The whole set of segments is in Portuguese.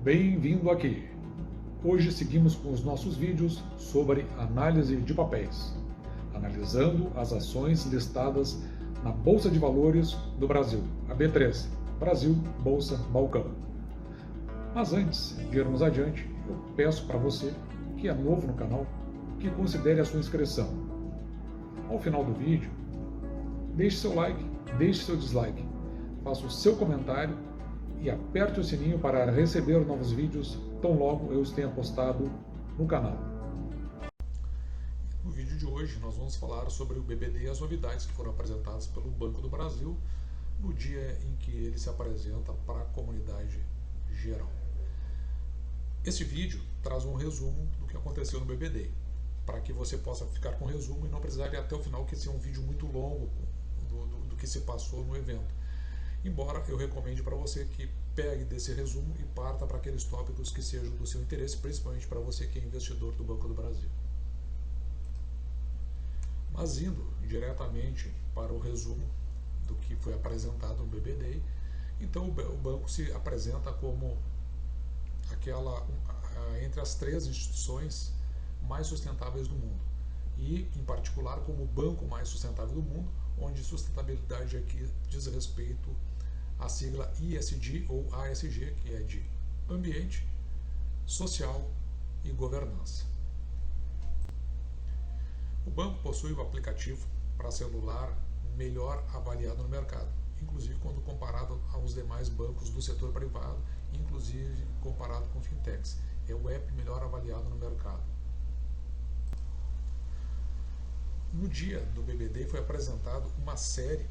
Bem-vindo aqui! Hoje seguimos com os nossos vídeos sobre análise de papéis, analisando as ações listadas na Bolsa de Valores do Brasil, a B3, Brasil Bolsa Balcão. Mas antes de irmos adiante, eu peço para você que é novo no canal, que considere a sua inscrição. Ao final do vídeo, deixe seu like, deixe seu dislike, faça o seu comentário e aperte o sininho para receber novos vídeos tão logo eu os tenha postado no canal. No vídeo de hoje nós vamos falar sobre o BBD e as novidades que foram apresentadas pelo Banco do Brasil no dia em que ele se apresenta para a comunidade geral. Este vídeo traz um resumo do que aconteceu no BBD, para que você possa ficar com o resumo e não precisar ir até o final, que esse é um vídeo muito longo do que se passou no evento. Embora eu recomende para você que pegue desse resumo e parta para aqueles tópicos que sejam do seu interesse, principalmente para você que é investidor do Banco do Brasil. Mas indo diretamente para o resumo do que foi apresentado no BBD, então o banco se apresenta como entre as 3 instituições mais sustentáveis do mundo, e em particular como o banco mais sustentável do mundo, onde sustentabilidade aqui diz respeito à sigla ISD ou ASG, que é de ambiente, social e governança. O banco possui o aplicativo para celular melhor avaliado no mercado, inclusive quando comparado aos demais bancos do setor privado, inclusive comparado com fintechs. É o app melhor avaliado no mercado. No dia do BBD foi apresentado uma série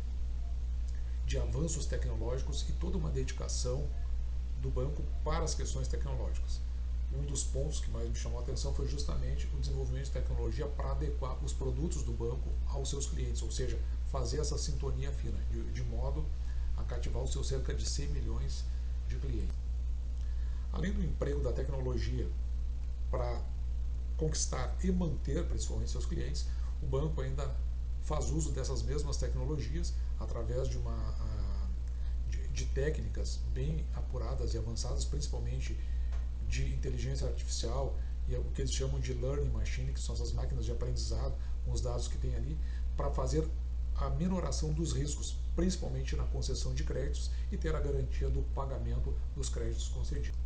de avanços tecnológicos e toda uma dedicação do banco para as questões tecnológicas. Um dos pontos que mais me chamou a atenção foi justamente o desenvolvimento de tecnologia para adequar os produtos do banco aos seus clientes, ou seja, fazer essa sintonia fina, de modo a cativar os seus cerca de 100 milhões de clientes. Além do emprego da tecnologia para conquistar e manter principalmente seus clientes, o banco ainda faz uso dessas mesmas tecnologias através de técnicas bem apuradas e avançadas, principalmente de inteligência artificial e o que eles chamam de learning machine, que são essas máquinas de aprendizado com os dados que tem ali, para fazer a minoração dos riscos, principalmente na concessão de créditos, e ter a garantia do pagamento dos créditos concedidos.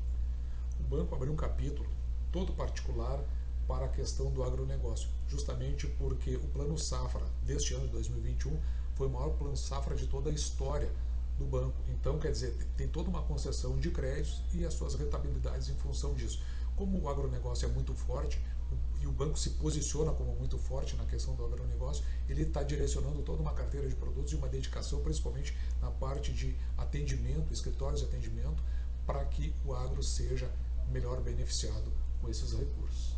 O banco abriu um capítulo todo particular para a questão do agronegócio, justamente porque o Plano Safra deste ano de 2021 foi o maior plano safra de toda a história do banco. Então, quer dizer, tem toda uma concessão de créditos e as suas rentabilidades em função disso. Como o agronegócio é muito forte e o banco se posiciona como muito forte na questão do agronegócio, ele está direcionando toda uma carteira de produtos e uma dedicação, principalmente na parte de atendimento, escritórios de atendimento, para que o agro seja melhor beneficiado com esses recursos.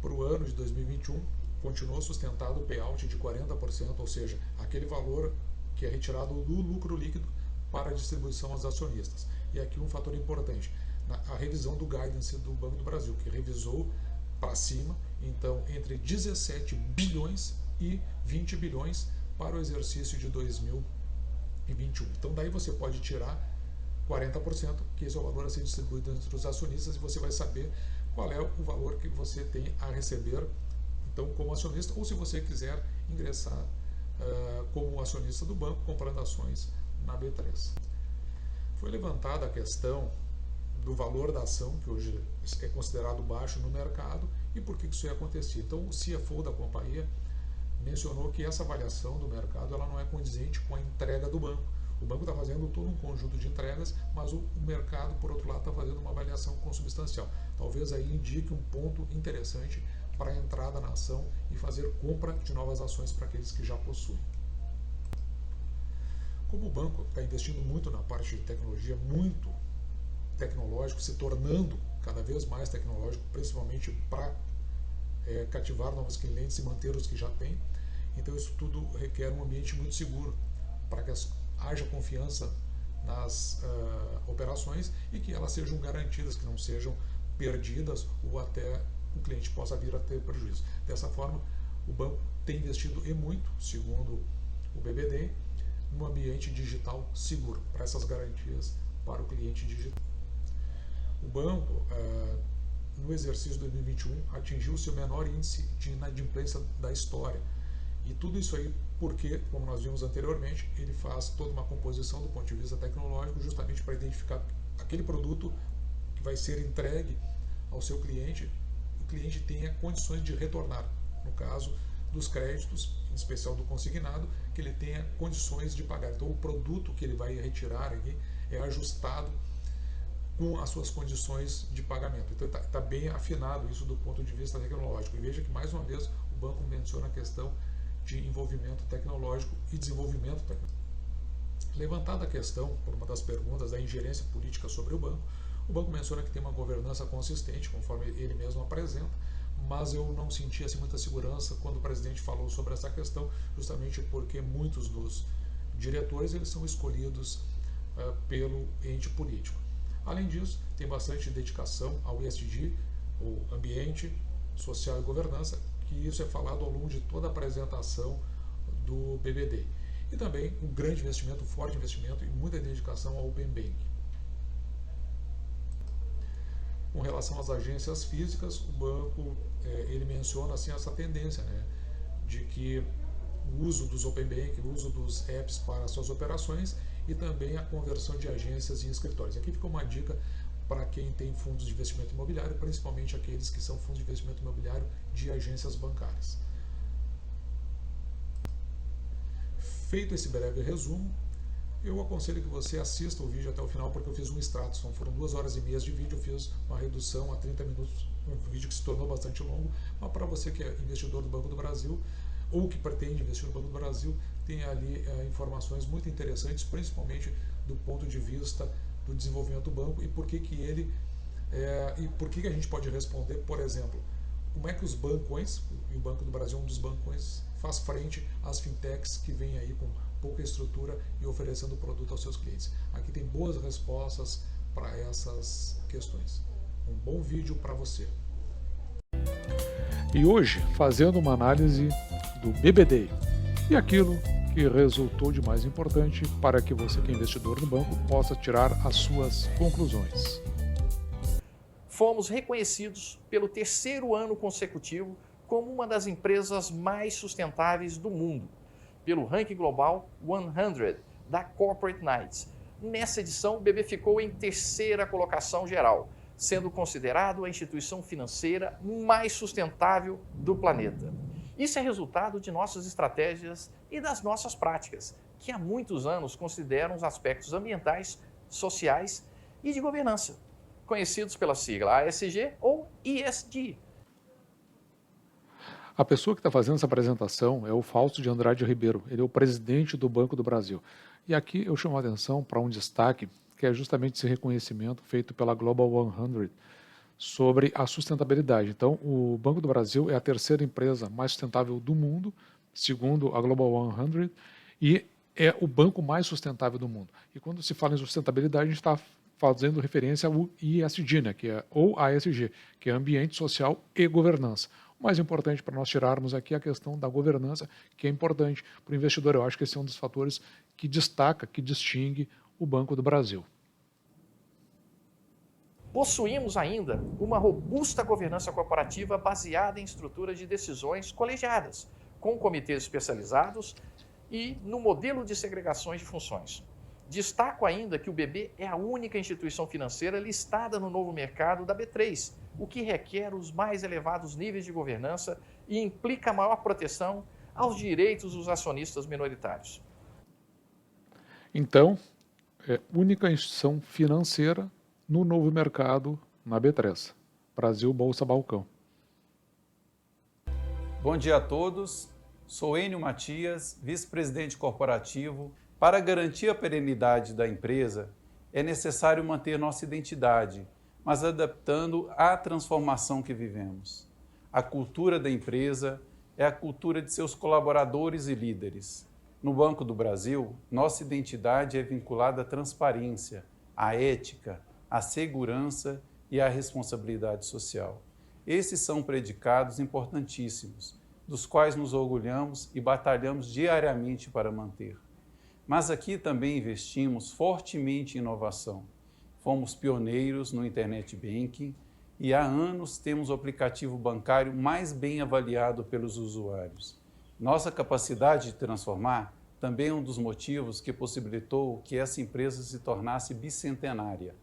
Para o ano de 2021, continuou sustentado o payout de 40%, ou seja, aquele valor que é retirado do lucro líquido para a distribuição aos acionistas. E aqui um fator importante, a revisão do guidance do Banco do Brasil, que revisou para cima, então, entre 17 bilhões e 20 bilhões para o exercício de 2021. Então, daí você pode tirar 40%, que esse é o valor a ser distribuído entre os acionistas, e você vai saber qual é o valor que você tem a receber, então, como acionista, ou se você quiser ingressar como acionista do banco, comprando ações na B3. Foi levantada a questão do valor da ação, que hoje é considerado baixo no mercado, e por que isso ia acontecer. Então, o CFO da companhia mencionou que essa avaliação do mercado ela não é condizente com a entrega do banco. O banco está fazendo todo um conjunto de entregas, mas o mercado, por outro lado, está fazendo uma avaliação consubstancial. Talvez aí indique um ponto interessante para a entrada na ação e fazer compra de novas ações para aqueles que já possuem. Como o banco está investindo muito na parte de tecnologia, muito tecnológico, se tornando cada vez mais tecnológico, principalmente para cativar novos clientes e manter os que já tem, então isso tudo requer um ambiente muito seguro, para que haja confiança nas operações e que elas sejam garantidas, que não sejam perdidas ou até o cliente possa vir a ter prejuízo. Dessa forma, o banco tem investido e muito, segundo o BBD, no ambiente digital seguro, para essas garantias para o cliente digital. O banco, no exercício de 2021, atingiu o seu menor índice de inadimplência da história. E tudo isso aí porque, como nós vimos anteriormente, ele faz toda uma composição do ponto de vista tecnológico justamente para identificar aquele produto que vai ser entregue ao seu cliente, o cliente tenha condições de retornar. No caso dos créditos, em especial do consignado, que ele tenha condições de pagar. Então o produto que ele vai retirar aqui é ajustado com as suas condições de pagamento. Então está bem afinado isso do ponto de vista tecnológico. E veja que, mais uma vez, o banco menciona a questão de envolvimento tecnológico e desenvolvimento tecnológico. Levantada a questão, por uma das perguntas, da ingerência política sobre o banco menciona que tem uma governança consistente, conforme ele mesmo apresenta, mas eu não senti assim, muita segurança quando o presidente falou sobre essa questão, justamente porque muitos dos diretores eles são escolhidos pelo ente político. Além disso, tem bastante dedicação ao ESG, o ambiente, social e governança, que isso é falado ao longo de toda a apresentação do BBD. E também um grande investimento, um forte investimento e muita dedicação ao Open Banking. Com relação às agências físicas, o banco ele menciona assim, essa tendência, né, de que o uso dos Open Banking, o uso dos apps para suas operações e também a conversão de agências em escritórios. Aqui fica uma dica para quem tem fundos de investimento imobiliário, principalmente aqueles que são fundos de investimento imobiliário de agências bancárias. Feito esse breve resumo, eu aconselho que você assista o vídeo até o final, porque eu fiz um extrato, foram 2 horas e meia de vídeo, eu fiz uma redução a 30 minutos, um vídeo que se tornou bastante longo, mas para você que é investidor do Banco do Brasil, ou que pretende investir no Banco do Brasil, tem ali informações muito interessantes, principalmente do ponto de vista do desenvolvimento do banco e por que ele e por que a gente pode responder, por exemplo, como é que os bancões, e o Banco do Brasil é um dos bancões, faz frente às fintechs que vêm aí com pouca estrutura e oferecendo produto aos seus clientes. Aqui tem boas respostas para essas questões. Um bom vídeo para você. E hoje, fazendo uma análise do BBD e aquilo que resultou de mais importante para que você, que é investidor no banco, possa tirar as suas conclusões. Fomos reconhecidos pelo 3º ano consecutivo como uma das empresas mais sustentáveis do mundo, pelo ranking global 100 da Corporate Knights. Nessa edição, o BB ficou em 3ª colocação geral, sendo considerado a instituição financeira mais sustentável do planeta. Isso é resultado de nossas estratégias e das nossas práticas, que há muitos anos consideram os aspectos ambientais, sociais e de governança, conhecidos pela sigla ASG ou ESG. A pessoa que está fazendo essa apresentação é o Fausto de Andrade Ribeiro, ele é o presidente do Banco do Brasil. E aqui eu chamo a atenção para um destaque, que é justamente esse reconhecimento feito pela Global 100 sobre a sustentabilidade. Então, o Banco do Brasil é a 3ª empresa mais sustentável do mundo, segundo a Global 100, e é o banco mais sustentável do mundo. E quando se fala em sustentabilidade, a gente está fazendo referência ao ESG, né, que é, ou ASG, que é Ambiente, Social e Governança. O mais importante para nós tirarmos aqui é a questão da governança, que é importante para o investidor. Eu acho que esse é um dos fatores que destaca, que distingue o Banco do Brasil. Possuímos ainda uma robusta governança corporativa baseada em estruturas de decisões colegiadas, com comitês especializados e no modelo de segregações de funções. Destaco ainda que o BB é a única instituição financeira listada no novo mercado da B3, o que requer os mais elevados níveis de governança e implica maior proteção aos direitos dos acionistas minoritários. Então, é única instituição financeira no novo mercado na B3, Brasil Bolsa Balcão. Bom dia a todos, sou Enio Matias, vice-presidente corporativo. Para garantir a perenidade da empresa, é necessário manter nossa identidade, mas adaptando à transformação que vivemos. A cultura da empresa é a cultura de seus colaboradores e líderes. No Banco do Brasil, nossa identidade é vinculada à transparência, à ética, à segurança e à responsabilidade social. Esses são predicados importantíssimos, dos quais nos orgulhamos e batalhamos diariamente para manter. Mas aqui também investimos fortemente em inovação. Fomos pioneiros no Internet Banking e há anos temos o aplicativo bancário mais bem avaliado pelos usuários. Nossa capacidade de transformar também é um dos motivos que possibilitou que essa empresa se tornasse bicentenária.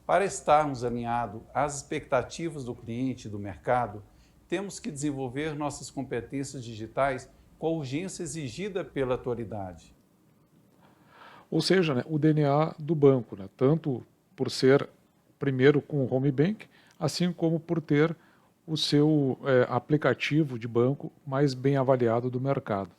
Para estarmos alinhados às expectativas do cliente e do mercado, temos que desenvolver nossas competências digitais com a urgência exigida pela atualidade. Ou seja, né, o DNA do banco, né, tanto por ser primeiro com o Home Bank, assim como por ter o seu aplicativo de banco mais bem avaliado do mercado.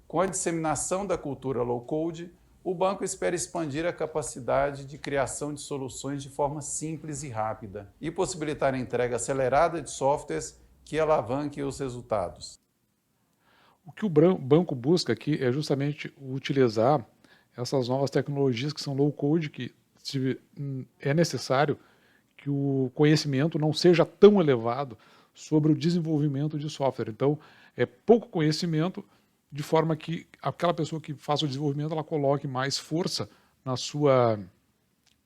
Com a disseminação da cultura low-code, o banco espera expandir a capacidade de criação de soluções de forma simples e rápida e possibilitar a entrega acelerada de softwares que alavanquem os resultados. O que o banco busca aqui é justamente utilizar essas novas tecnologias que são low-code, que é necessário que o conhecimento não seja tão elevado sobre o desenvolvimento de software. Então, é pouco conhecimento, de forma que aquela pessoa que faz o desenvolvimento ela coloque mais força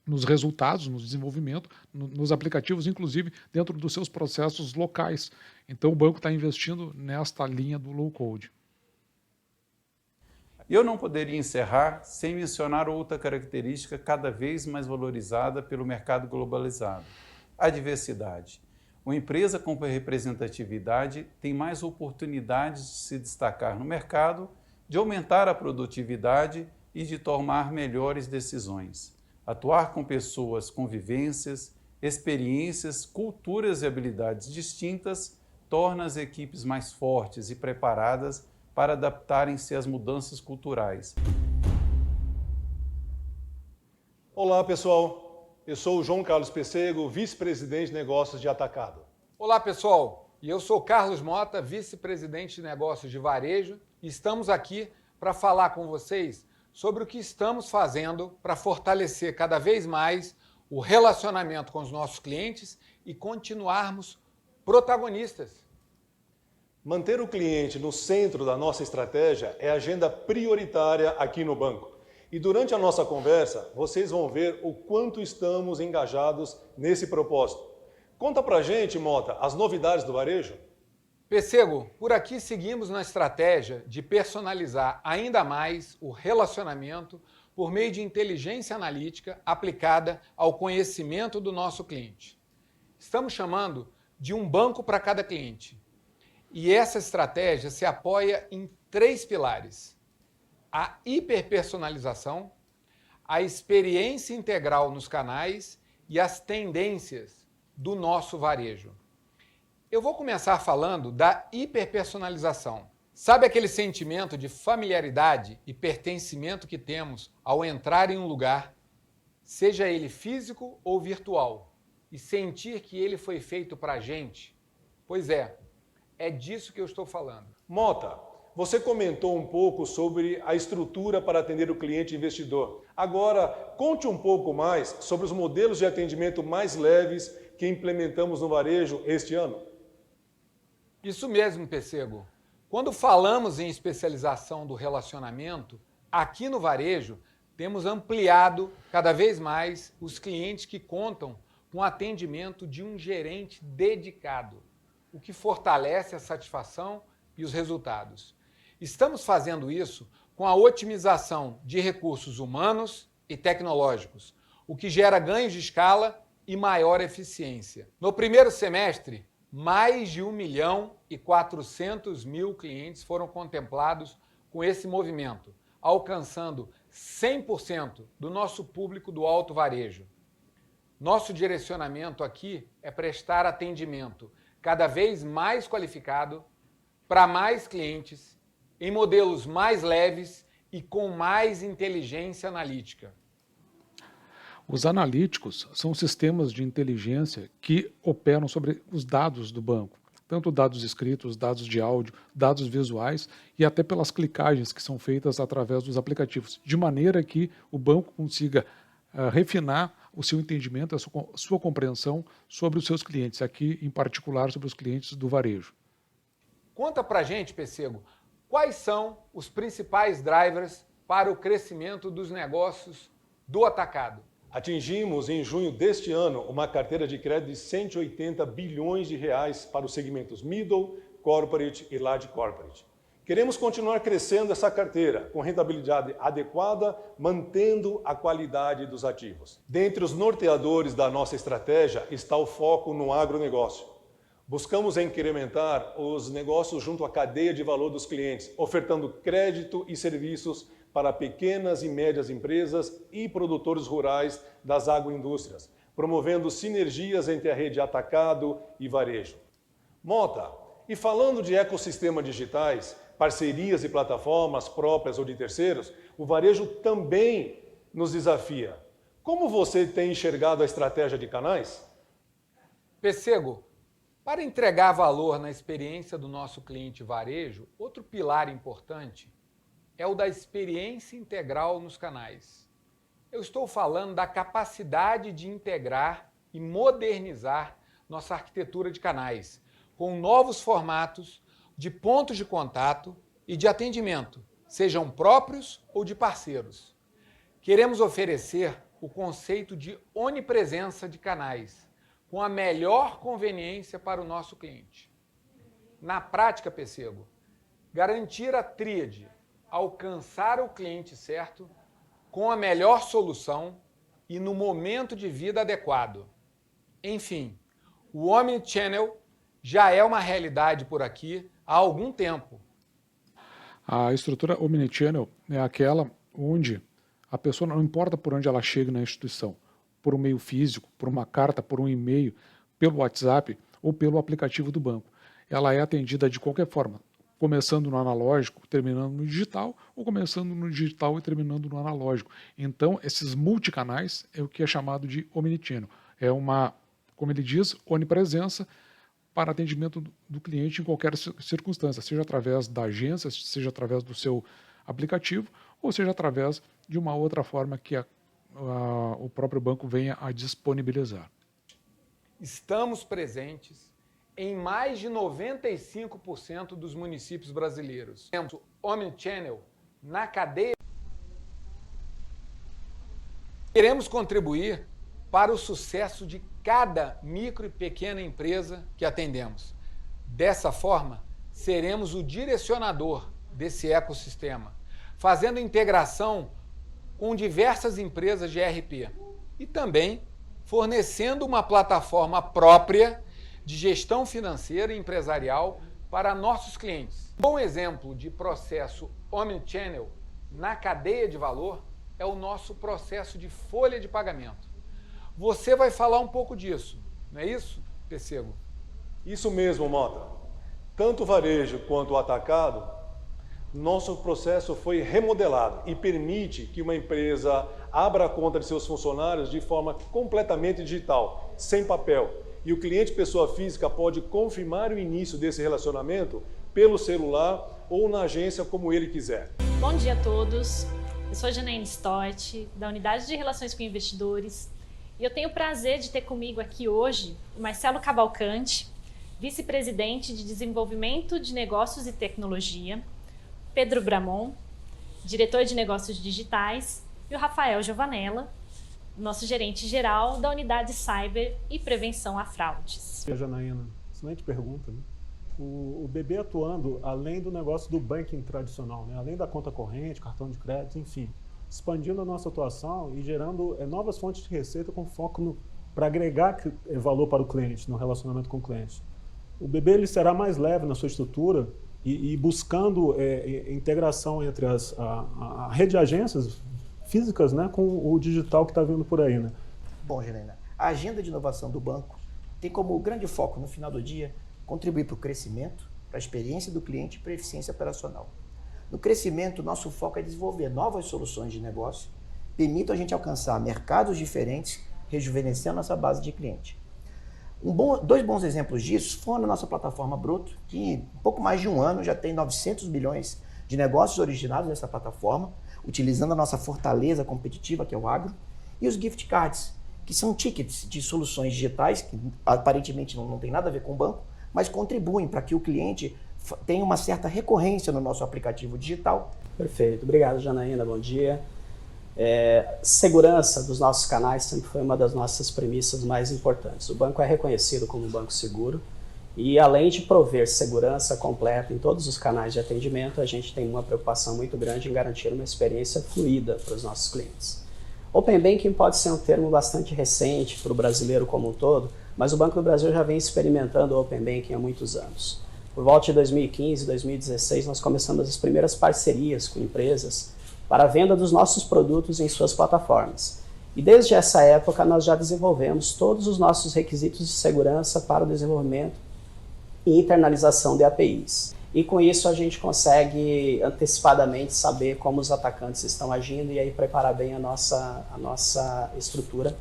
nos resultados, no desenvolvimento, nos aplicativos, inclusive dentro dos seus processos locais. Então o banco está investindo nesta linha do low-code. Eu não poderia encerrar sem mencionar outra característica cada vez mais valorizada pelo mercado globalizado: a diversidade. Uma empresa com representatividade tem mais oportunidades de se destacar no mercado, de aumentar a produtividade e de tomar melhores decisões. Atuar com pessoas com vivências, experiências, culturas e habilidades distintas torna as equipes mais fortes e preparadas para adaptarem-se às mudanças culturais. Olá, pessoal. Eu sou o João Carlos Pessego, vice-presidente de negócios de Atacado. Olá, pessoal. E eu sou Carlos Mota, vice-presidente de negócios de varejo, e estamos aqui para falar com vocês sobre o que estamos fazendo para fortalecer cada vez mais o relacionamento com os nossos clientes e continuarmos protagonistas. Manter o cliente no centro da nossa estratégia é agenda prioritária aqui no banco. E durante a nossa conversa, vocês vão ver o quanto estamos engajados nesse propósito. Conta pra gente, Mota, as novidades do varejo? Pessego, por aqui seguimos na estratégia de personalizar ainda mais o relacionamento por meio de inteligência analítica aplicada ao conhecimento do nosso cliente. Estamos chamando de um banco para cada cliente. E essa estratégia se apoia em 3 pilares: a hiperpersonalização, a experiência integral nos canais e as tendências do nosso varejo. Eu vou começar falando da hiperpersonalização. Sabe aquele sentimento de familiaridade e pertencimento que temos ao entrar em um lugar, seja ele físico ou virtual, e sentir que ele foi feito para a gente? Pois é disso que eu estou falando. Mota, você comentou um pouco sobre a estrutura para atender o cliente investidor. Agora, conte um pouco mais sobre os modelos de atendimento mais leves que implementamos no varejo este ano. Isso mesmo, Pessego. Quando falamos em especialização do relacionamento, aqui no varejo temos ampliado cada vez mais os clientes que contam com o atendimento de um gerente dedicado, o que fortalece a satisfação e os resultados. Estamos fazendo isso com a otimização de recursos humanos e tecnológicos, o que gera ganhos de escala e maior eficiência. No primeiro semestre, mais de 1.400.000 clientes foram contemplados com esse movimento, alcançando 100% do nosso público do alto varejo. Nosso direcionamento aqui é prestar atendimento cada vez mais qualificado para mais clientes, em modelos mais leves e com mais inteligência analítica. Os analíticos são sistemas de inteligência que operam sobre os dados do banco, tanto dados escritos, dados de áudio, dados visuais e até pelas clicagens que são feitas através dos aplicativos, de maneira que o banco consiga refinar o seu entendimento, a sua compreensão sobre os seus clientes, aqui em particular sobre os clientes do varejo. Conta pra gente, Pessego, quais são os principais drivers para o crescimento dos negócios do atacado? Atingimos em junho deste ano uma carteira de crédito de 180 bilhões de reais para os segmentos Middle, Corporate e Large Corporate. Queremos continuar crescendo essa carteira com rentabilidade adequada, mantendo a qualidade dos ativos. Dentre os norteadores da nossa estratégia está o foco no agronegócio. Buscamos incrementar os negócios junto à cadeia de valor dos clientes, ofertando crédito e serviços para pequenas e médias empresas e produtores rurais das agroindústrias, promovendo sinergias entre a rede atacado e varejo. Mota, e falando de ecossistemas digitais, parcerias e plataformas próprias ou de terceiros, o varejo também nos desafia. Como você tem enxergado a estratégia de canais? Pêssego, para entregar valor na experiência do nosso cliente varejo, outro pilar importante é o da experiência integral nos canais. Eu estou falando da capacidade de integrar e modernizar nossa arquitetura de canais, com novos formatos de pontos de contato e de atendimento, sejam próprios ou de parceiros. Queremos oferecer o conceito de onipresença de canais, com a melhor conveniência para o nosso cliente. Na prática, Pêssego, garantir a tríade, alcançar o cliente certo, com a melhor solução e no momento de vida adequado. Enfim, o Omnichannel já é uma realidade por aqui há algum tempo. A estrutura Omnichannel é aquela onde a pessoa, não importa por onde ela chega na instituição, por um meio físico, por uma carta, por um e-mail, pelo WhatsApp ou pelo aplicativo do banco. Ela é atendida de qualquer forma, começando no analógico, terminando no digital, ou começando no digital e terminando no analógico. Então, esses multicanais é o que é chamado de Omnichannel. É uma, como ele diz, onipresença para atendimento do cliente em qualquer circunstância, seja através da agência, seja através do seu aplicativo, ou seja através de uma outra forma que o próprio banco venha a disponibilizar. Estamos presentes em mais de 95% dos municípios brasileiros. Temos o Omnichannel na cadeia. Queremos contribuir para o sucesso de cada micro e pequena empresa que atendemos. Dessa forma, seremos o direcionador desse ecossistema, fazendo integração com diversas empresas de ERP e também fornecendo uma plataforma própria de gestão financeira e empresarial para nossos clientes. Um bom exemplo de processo Omnichannel na cadeia de valor é o nosso processo de folha de pagamento. Você vai falar um pouco disso, não é isso, Pêssego? Isso mesmo, Mota. Tanto o varejo quanto o atacado, nosso processo foi remodelado e permite que uma empresa abra a conta de seus funcionários de forma completamente digital, sem papel. E o cliente pessoa física pode confirmar o início desse relacionamento pelo celular ou na agência, como ele quiser. Bom dia a todos. Eu sou a Janaína Stott, da Unidade de Relações com Investidores. E eu tenho o prazer de ter comigo aqui hoje o Marcelo Cavalcante, vice-presidente de Desenvolvimento de Negócios e Tecnologia, Pedro Bramon, diretor de Negócios Digitais, e o Rafael Giovanella, nosso gerente geral da Unidade Cyber e Prevenção a Fraudes. Janaína, excelente pergunta, né? O BB atuando além do negócio do banking tradicional, né? Além da conta corrente, cartão de crédito, enfim, expandindo a nossa atuação e gerando novas fontes de receita com foco para agregar valor para o cliente, no relacionamento com o cliente. O BB ele será mais leve na sua estrutura e buscando integração entre a rede de agências físicas, né, com o digital que está vindo por aí, né? Bom, Janaína, a agenda de inovação do banco tem como grande foco, no final do dia, contribuir para o crescimento, para a experiência do cliente e para a eficiência operacional. No crescimento, nosso foco é desenvolver novas soluções de negócio, permitam a gente alcançar mercados diferentes, rejuvenescendo nossa base de cliente. Dois bons exemplos disso foram na nossa plataforma Broto, que em pouco mais de um ano já tem 900 milhões de negócios originados nessa plataforma, utilizando a nossa fortaleza competitiva, que é o agro, e os gift cards, que são tickets de soluções digitais, que aparentemente não tem nada a ver com o banco, mas contribuem para que o cliente tenha uma certa recorrência no nosso aplicativo digital. Perfeito. Obrigado, Janaína. Bom dia. Segurança dos nossos canais sempre foi uma das nossas premissas mais importantes. O banco é reconhecido como um banco seguro e, além de prover segurança completa em todos os canais de atendimento, a gente tem uma preocupação muito grande em garantir uma experiência fluida para os nossos clientes. Open Banking pode ser um termo bastante recente para o brasileiro como um todo, mas o Banco do Brasil já vem experimentando o Open Banking há muitos anos. Por volta de 2015, 2016, nós começamos as primeiras parcerias com empresas para a venda dos nossos produtos em suas plataformas. E desde essa época nós já desenvolvemos todos os nossos requisitos de segurança para o desenvolvimento e internalização de APIs. E com isso a gente consegue antecipadamente saber como os atacantes estão agindo e aí preparar bem a nossa estrutura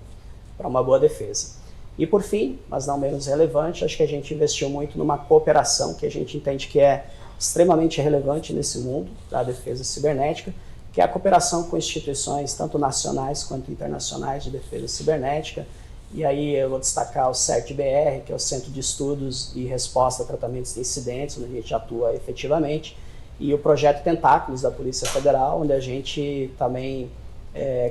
para uma boa defesa. E por fim, mas não menos relevante, acho que a gente investiu muito numa cooperação que a gente entende que é extremamente relevante nesse mundo da defesa cibernética, que é a cooperação com instituições tanto nacionais quanto internacionais de defesa cibernética. E aí eu vou destacar o CERT-BR, que é o Centro de Estudos e Resposta a Tratamentos de Incidentes, onde a gente atua efetivamente, e o Projeto Tentáculos da Polícia Federal, onde a gente também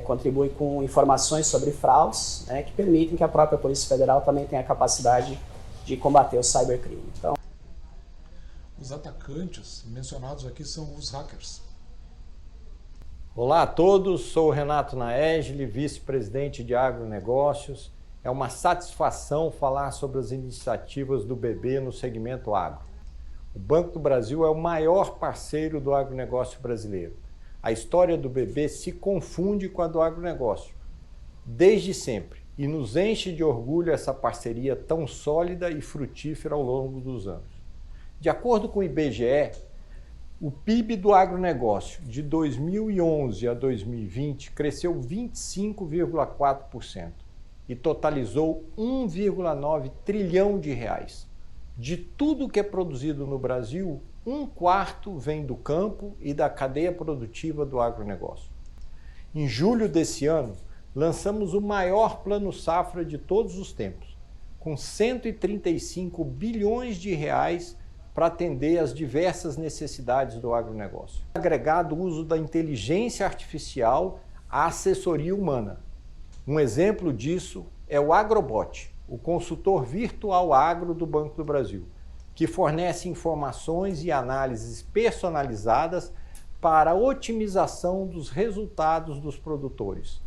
contribui com informações sobre fraudes, né, que permitem que a própria Polícia Federal também tenha a capacidade de combater o cybercrime. Então, os atacantes mencionados aqui são os hackers. Olá a todos, sou o Renato Naegeli, vice-presidente de agronegócios. É uma satisfação falar sobre as iniciativas do BB no segmento agro. O Banco do Brasil é o maior parceiro do agronegócio brasileiro. A história do BB se confunde com a do agronegócio, desde sempre, e nos enche de orgulho essa parceria tão sólida e frutífera ao longo dos anos. De acordo com o IBGE, o PIB do agronegócio de 2011 a 2020 cresceu 25,4% e totalizou 1,9 trilhão de reais. De tudo que é produzido no Brasil, 1/4 vem do campo e da cadeia produtiva do agronegócio. Em julho desse ano, lançamos o maior plano safra de todos os tempos, com 135 bilhões de reais para atender às diversas necessidades do agronegócio. Agregado o uso da inteligência artificial à assessoria humana. Um exemplo disso é o Agrobot, o consultor virtual agro do Banco do Brasil, que fornece informações e análises personalizadas para a otimização dos resultados dos produtores.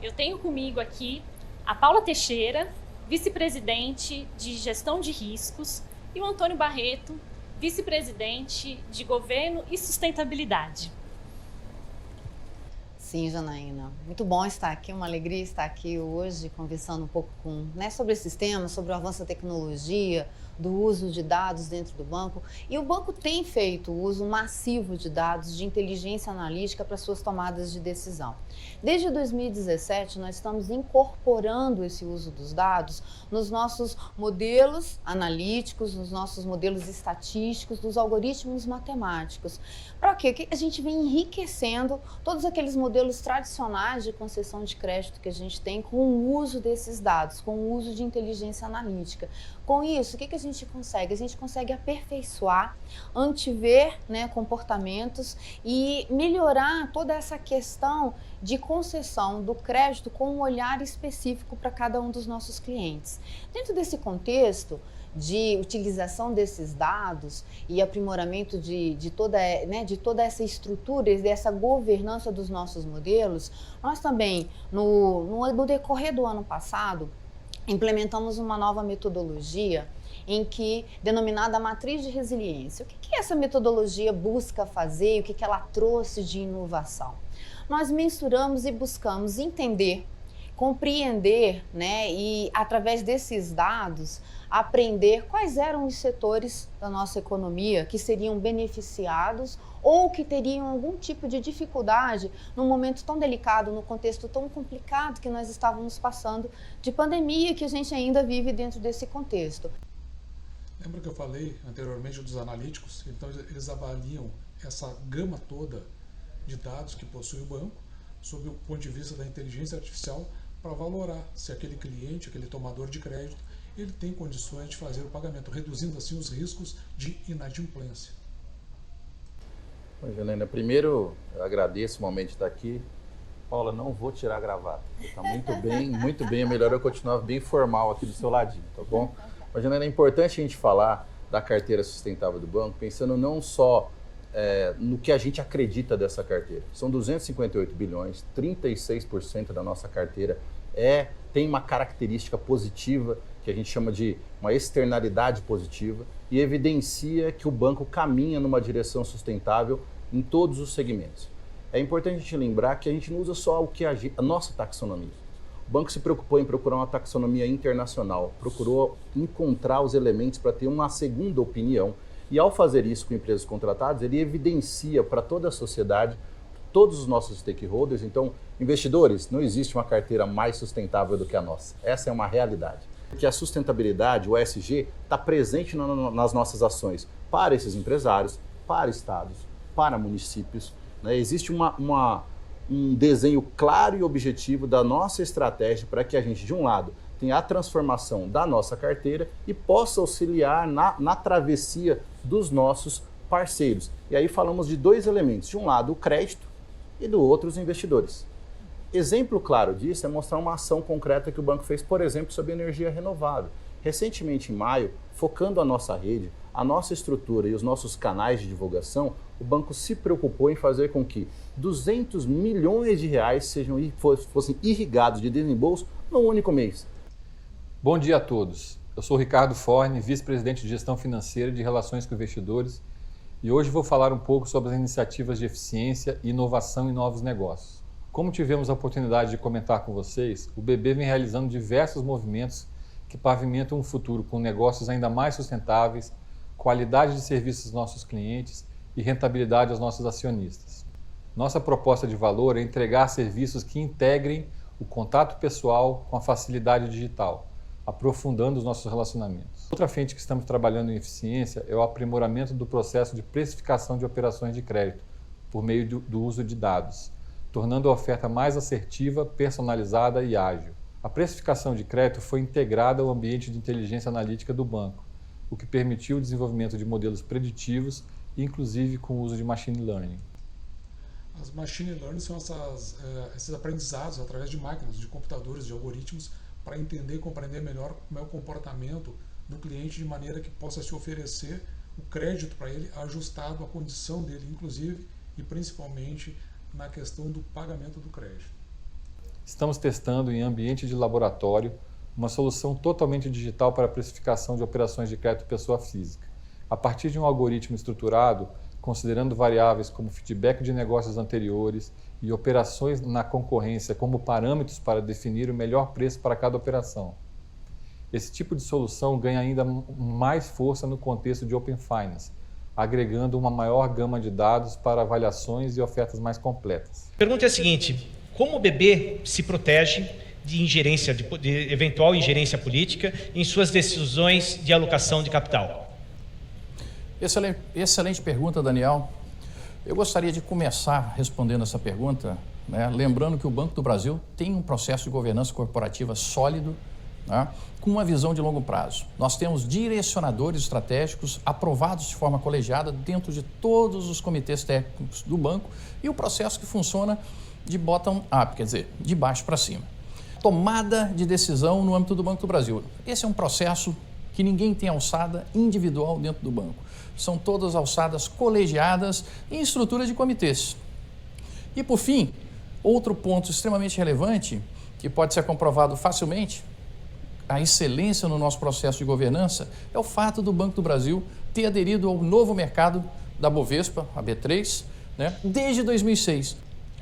Eu tenho comigo aqui a Paula Teixeira, vice-presidente de Gestão de Riscos, e o Antônio Barreto, vice-presidente de Governo e Sustentabilidade. Sim, Janaína. Muito bom estar aqui, uma alegria estar aqui hoje conversando um pouco sobre esses temas, sobre o avanço da tecnologia, do uso de dados dentro do banco. E o banco tem feito o uso massivo de dados de inteligência analítica para suas tomadas de decisão. Desde 2017, nós estamos incorporando esse uso dos dados nos nossos modelos analíticos, nos nossos modelos estatísticos, nos algoritmos matemáticos. Para quê? Que a gente vem enriquecendo todos aqueles modelos tradicionais de concessão de crédito que a gente tem com o uso desses dados, com o uso de inteligência analítica. Com isso, o que a gente consegue? A gente consegue aperfeiçoar, antever, comportamentos e melhorar toda essa questão de concessão do crédito com um olhar específico para cada um dos nossos clientes. Dentro desse contexto de utilização desses dados e aprimoramento de toda essa estrutura e dessa governança dos nossos modelos, nós também, no decorrer do ano passado, implementamos uma nova metodologia denominada Matriz de Resiliência. O que essa metodologia busca fazer e o que ela trouxe de inovação? Nós mensuramos e buscamos entender, compreender, e através desses dados aprender quais eram os setores da nossa economia que seriam beneficiados ou que teriam algum tipo de dificuldade num momento tão delicado, no contexto tão complicado que nós estávamos passando de pandemia que a gente ainda vive dentro desse contexto. Lembra que eu falei anteriormente dos analíticos? Então eles avaliam essa gama toda de dados que possui o banco sob o ponto de vista da inteligência artificial para valorar se aquele cliente, aquele tomador de crédito, ele tem condições de fazer o pagamento, reduzindo assim os riscos de inadimplência. Bom, Janaína, primeiro eu agradeço o momento de estar aqui. Paula, não vou tirar a gravata. Está muito bem. É melhor eu continuar bem formal aqui do seu ladinho, tá bom? Mas, Janaína, é importante a gente falar da carteira sustentável do banco, pensando não só no que a gente acredita dessa carteira. São 258 bilhões, 36% da nossa carteira tem uma característica positiva, que a gente chama de uma externalidade positiva, e evidencia que o banco caminha numa direção sustentável em todos os segmentos. É importante a gente lembrar que a gente não usa só a nossa taxonomia. O banco se preocupou em procurar uma taxonomia internacional, procurou encontrar os elementos para ter uma segunda opinião, e ao fazer isso com empresas contratadas, ele evidencia para toda a sociedade, todos os nossos stakeholders. Então, investidores, não existe uma carteira mais sustentável do que a nossa. Essa é uma realidade. Porque a sustentabilidade, o ESG, está presente nas nossas ações para esses empresários, para estados, para municípios. Né? Existe um desenho claro e objetivo da nossa estratégia para que a gente, de um lado, tenha a transformação da nossa carteira e possa auxiliar na travessia dos nossos parceiros. E aí falamos de dois elementos. De um lado, o crédito e do outro, os investidores. Exemplo claro disso é mostrar uma ação concreta que o banco fez, por exemplo, sobre energia renovável. Recentemente, em maio, focando a nossa rede, a nossa estrutura e os nossos canais de divulgação, o banco se preocupou em fazer com que 200 milhões de reais fossem irrigados de desembolso num único mês. Bom dia a todos. Eu sou Ricardo Forne, vice-presidente de Gestão Financeira e de Relações com Investidores, e hoje vou falar um pouco sobre as iniciativas de eficiência e inovação em novos negócios. Como tivemos a oportunidade de comentar com vocês, o BB vem realizando diversos movimentos que pavimentam um futuro com negócios ainda mais sustentáveis, qualidade de serviços aos nossos clientes e rentabilidade aos nossos acionistas. Nossa proposta de valor é entregar serviços que integrem o contato pessoal com a facilidade digital, aprofundando os nossos relacionamentos. Outra frente que estamos trabalhando em eficiência é o aprimoramento do processo de precificação de operações de crédito por meio do uso de dados, tornando a oferta mais assertiva, personalizada e ágil. A precificação de crédito foi integrada ao ambiente de inteligência analítica do banco, o que permitiu o desenvolvimento de modelos preditivos, inclusive com o uso de machine learning. As machine learning são esses aprendizados através de máquinas, de computadores, de algoritmos, para entender e compreender melhor como é o comportamento do cliente, de maneira que possa se oferecer o crédito para ele ajustado à condição dele, inclusive e principalmente na questão do pagamento do crédito. Estamos testando em ambiente de laboratório uma solução totalmente digital para a precificação de operações de crédito pessoa física. A partir de um algoritmo estruturado, considerando variáveis como feedback de negócios anteriores e operações na concorrência como parâmetros para definir o melhor preço para cada operação. Esse tipo de solução ganha ainda mais força no contexto de Open Finance, agregando uma maior gama de dados para avaliações e ofertas mais completas. A pergunta é a seguinte: como o BB se protege de eventual ingerência política em suas decisões de alocação de capital? Excelente pergunta, Daniel. Eu gostaria de começar respondendo essa pergunta, lembrando que o Banco do Brasil tem um processo de governança corporativa sólido, com uma visão de longo prazo. Nós temos direcionadores estratégicos aprovados de forma colegiada dentro de todos os comitês técnicos do banco e o processo que funciona de bottom-up, quer dizer, de baixo para cima. Tomada de decisão no âmbito do Banco do Brasil. Esse é um processo que ninguém tem alçada individual dentro do banco. São todas alçadas colegiadas em estrutura de comitês. E, por fim, outro ponto extremamente relevante, que pode ser comprovado facilmente, a excelência no nosso processo de governança, é o fato do Banco do Brasil ter aderido ao novo mercado da Bovespa, a B3, desde 2006.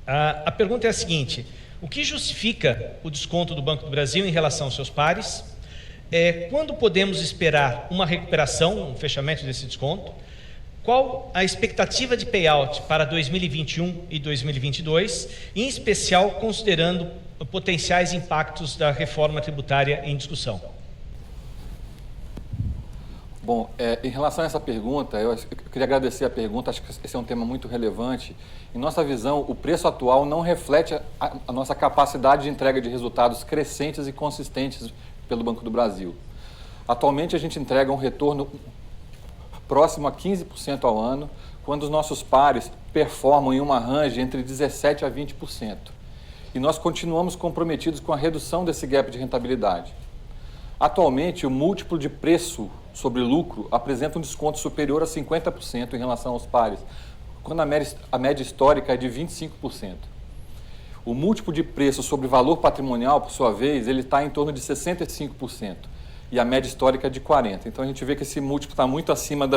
A pergunta é a seguinte: o que justifica o desconto do Banco do Brasil em relação aos seus pares? Quando podemos esperar uma recuperação, um fechamento desse desconto? Qual a expectativa de payout para 2021 e 2022, em especial considerando potenciais impactos da reforma tributária em discussão? Bom, em relação a essa pergunta, eu queria agradecer a pergunta, acho que esse é um tema muito relevante. Em nossa visão, o preço atual não reflete a nossa capacidade de entrega de resultados crescentes e consistentes pelo Banco do Brasil. Atualmente, a gente entrega um retorno próximo a 15% ao ano, quando os nossos pares performam em uma range entre 17% a 20%. e nós continuamos comprometidos com a redução desse gap de rentabilidade. Atualmente, o múltiplo de preço sobre lucro apresenta um desconto superior a 50% em relação aos pares, quando a média histórica é de 25%. O múltiplo de preço sobre valor patrimonial, por sua vez, ele está em torno de 65%, e a média histórica é de 40%. Então a gente vê que esse múltiplo está muito acima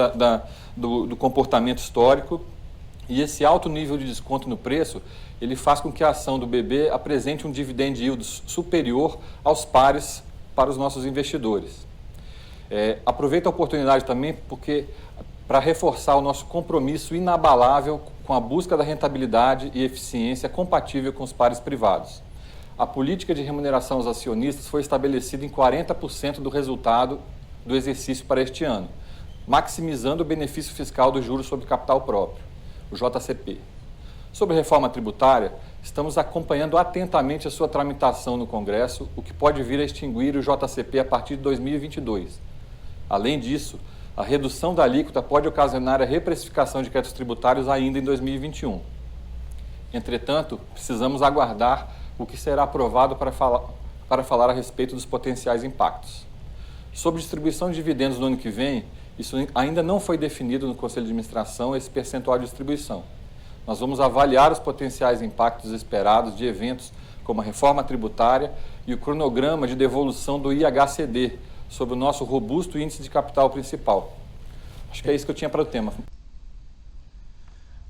do comportamento histórico, e esse alto nível de desconto no preço, ele faz com que a ação do BB apresente um dividend yield superior aos pares para os nossos investidores. Aproveito a oportunidade também para reforçar o nosso compromisso inabalável com a busca da rentabilidade e eficiência compatível com os pares privados. A política de remuneração aos acionistas foi estabelecida em 40% do resultado do exercício para este ano, maximizando o benefício fiscal do juros sobre capital próprio, o JCP. Sobre a reforma tributária, estamos acompanhando atentamente a sua tramitação no Congresso, o que pode vir a extinguir o JCP a partir de 2022. Além disso, a redução da alíquota pode ocasionar a reprecificação de créditos tributários ainda em 2021. Entretanto, precisamos aguardar o que será aprovado para falar a respeito dos potenciais impactos. Sobre distribuição de dividendos no ano que vem, isso ainda não foi definido no Conselho de Administração, esse percentual de distribuição. Nós vamos avaliar os potenciais impactos esperados de eventos como a reforma tributária e o cronograma de devolução do IHCD sobre o nosso robusto índice de capital principal. Acho que é isso que eu tinha para o tema.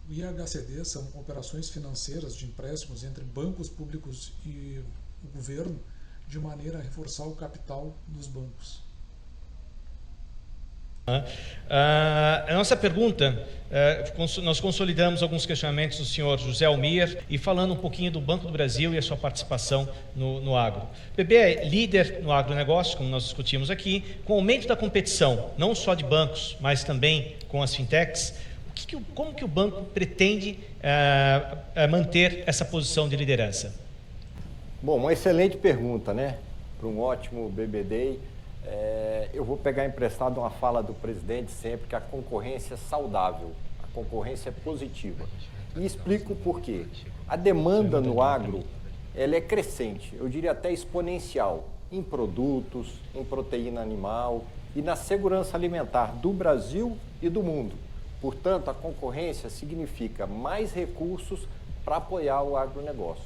O IHCD são operações financeiras de empréstimos entre bancos públicos e o governo, de maneira a reforçar o capital dos bancos. A nossa pergunta, nós consolidamos alguns questionamentos do senhor José Almir e falando um pouquinho do Banco do Brasil e a sua participação no agro. O BB é líder no agronegócio, como nós discutimos aqui, com o aumento da competição, não só de bancos, mas também com as fintechs. Como que o banco pretende manter essa posição de liderança? Bom, uma excelente pergunta, né? Para um ótimo BB Day. Eu vou pegar emprestado uma fala do presidente sempre, que a concorrência é saudável, a concorrência é positiva. E explico por quê. A demanda no agro, ela é crescente, eu diria até exponencial, em produtos, em proteína animal e na segurança alimentar do Brasil e do mundo. Portanto, a concorrência significa mais recursos para apoiar o agronegócio.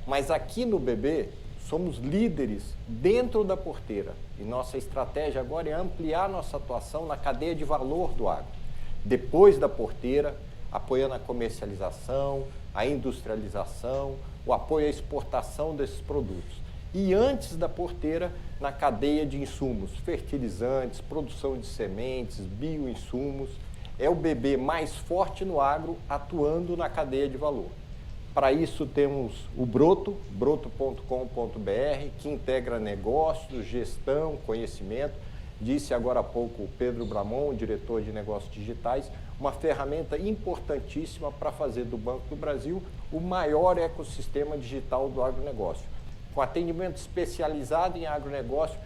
Mas aqui no BB, somos líderes dentro da porteira e nossa estratégia agora é ampliar nossa atuação na cadeia de valor do agro. Depois da porteira, apoiando a comercialização, a industrialização, o apoio à exportação desses produtos. E antes da porteira, na cadeia de insumos, fertilizantes, produção de sementes, bioinsumos. É o BB mais forte no agro, atuando na cadeia de valor. Para isso temos o Broto, broto.com.br, que integra negócios, gestão, conhecimento. Disse agora há pouco o Pedro Bramon, diretor de negócios digitais, uma ferramenta importantíssima para fazer do Banco do Brasil o maior ecossistema digital do agronegócio, com atendimento especializado em agronegócio,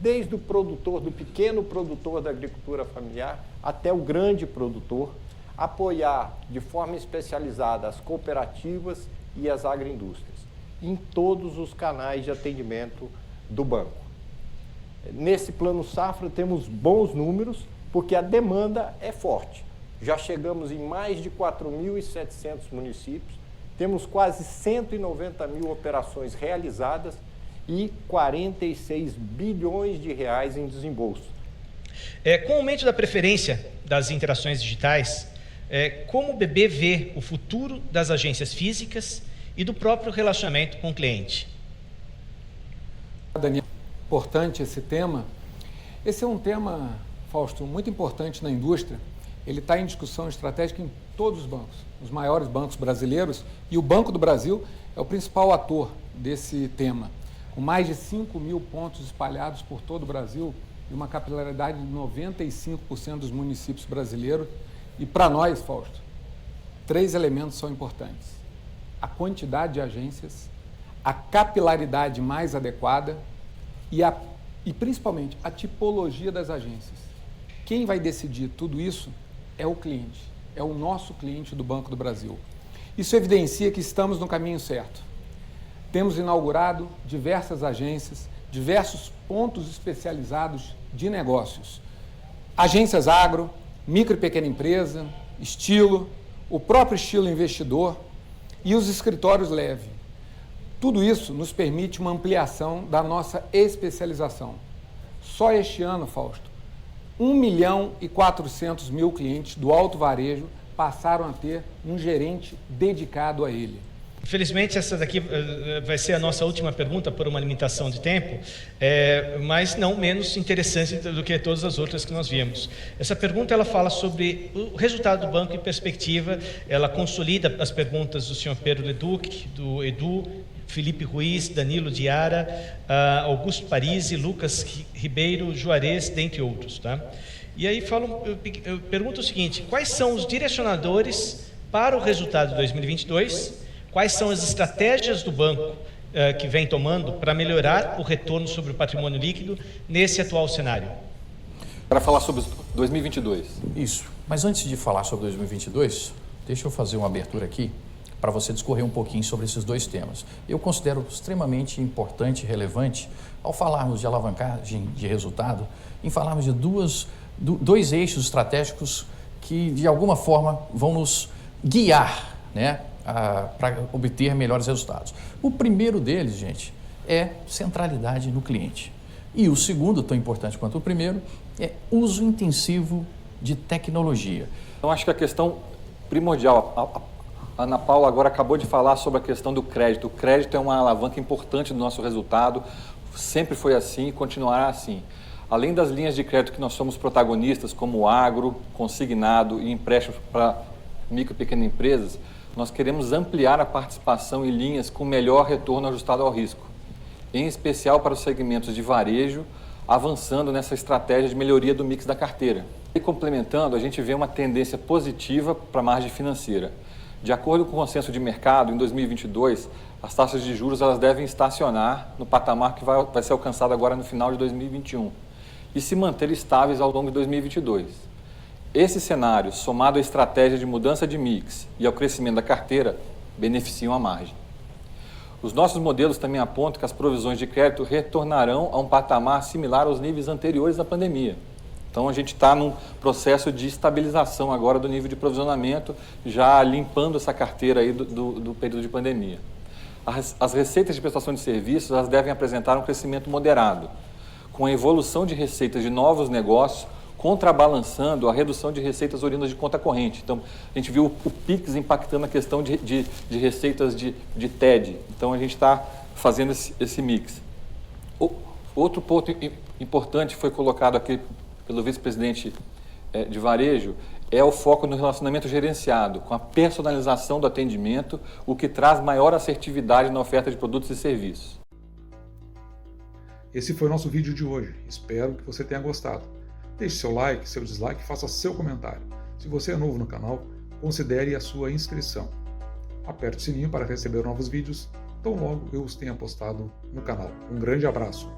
desde o produtor, do pequeno produtor da agricultura familiar até o grande produtor, apoiar de forma especializada as cooperativas e as agroindústrias, em todos os canais de atendimento do banco. Nesse plano safra temos bons números, porque a demanda é forte. Já chegamos em mais de 4.700 municípios, temos quase 190 mil operações realizadas e 46 bilhões de reais em desembolso. Com o aumento da preferência das interações digitais, como o BB vê o futuro das agências físicas e do próprio relacionamento com o cliente? Daniel, importante esse tema. Esse é um tema, Fausto, muito importante na indústria. Ele está em discussão estratégica em todos os bancos, os maiores bancos brasileiros, e o Banco do Brasil é o principal ator desse tema, com mais de 5 mil pontos espalhados por todo o Brasil e uma capilaridade de 95% dos municípios brasileiros. E para nós, Fausto, 3 elementos são importantes: a quantidade de agências, a capilaridade mais adequada e principalmente a tipologia das agências. Quem vai decidir tudo isso é o cliente, é o nosso cliente do Banco do Brasil. Isso evidencia que estamos no caminho certo. Temos inaugurado diversas agências, diversos pontos especializados de negócios. Agências agro, micro e pequena empresa, estilo, o próprio estilo investidor e os escritórios leve. Tudo isso nos permite uma ampliação da nossa especialização. Só este ano, Fausto, 1.400.000 clientes do alto varejo passaram a ter um gerente dedicado a ele. Infelizmente, essa daqui vai ser a nossa última pergunta por uma limitação de tempo, mas não menos interessante do que todas as outras que nós vimos. Essa pergunta ela fala sobre o resultado do banco em perspectiva, ela consolida as perguntas do senhor Pedro Leduc, do Edu, Felipe Ruiz, Danilo Diara, Augusto Parisi, Lucas Ribeiro, Juarez, dentre outros. Tá? E aí eu pergunto o seguinte: quais são os direcionadores para o resultado de 2022? Quais são as estratégias do banco que vem tomando para melhorar o retorno sobre o patrimônio líquido nesse atual cenário? Para falar sobre 2022. Isso. Mas antes de falar sobre 2022, deixa eu fazer uma abertura aqui para você discorrer um pouquinho sobre esses dois temas. Eu considero extremamente importante e relevante, ao falarmos de alavancagem de resultado, em falarmos de dois eixos estratégicos que, de alguma forma, vão nos guiar, né, para obter melhores resultados. O primeiro deles, gente, é centralidade no cliente. E o segundo, tão importante quanto o primeiro, é uso intensivo de tecnologia. Então, acho que a questão primordial, a Ana Paula agora acabou de falar sobre a questão do crédito. O crédito é uma alavanca importante do nosso resultado, sempre foi assim e continuará assim. Além das linhas de crédito que nós somos protagonistas, como o agro, consignado e empréstimos para micro e pequenas empresas, nós queremos ampliar a participação em linhas com melhor retorno ajustado ao risco, em especial para os segmentos de varejo, avançando nessa estratégia de melhoria do mix da carteira. E complementando, a gente vê uma tendência positiva para a margem financeira. De acordo com o consenso de mercado, em 2022, as taxas de juros elas devem estacionar no patamar que vai ser alcançado agora no final de 2021 e se manter estáveis ao longo de 2022. Esse cenário, somado à estratégia de mudança de mix e ao crescimento da carteira, beneficiam a margem. Os nossos modelos também apontam que as provisões de crédito retornarão a um patamar similar aos níveis anteriores à pandemia. Então, a gente está num processo de estabilização agora do nível de provisionamento, já limpando essa carteira aí do período de pandemia. As receitas de prestação de serviços elas devem apresentar um crescimento moderado, com a evolução de receitas de novos negócios, contrabalançando a redução de receitas oriundas de conta corrente. Então, a gente viu o PIX impactando a questão de receitas de TED. Então, a gente está fazendo esse mix. Outro ponto importante foi colocado aqui pelo vice-presidente de varejo é o foco no relacionamento gerenciado, com a personalização do atendimento, o que traz maior assertividade na oferta de produtos e serviços. Esse foi o nosso vídeo de hoje. Espero que você tenha gostado. Deixe seu like, seu dislike e faça seu comentário. Se você é novo no canal, considere a sua inscrição. Aperte o sininho para receber novos vídeos, tão logo eu os tenha postado no canal. Um grande abraço!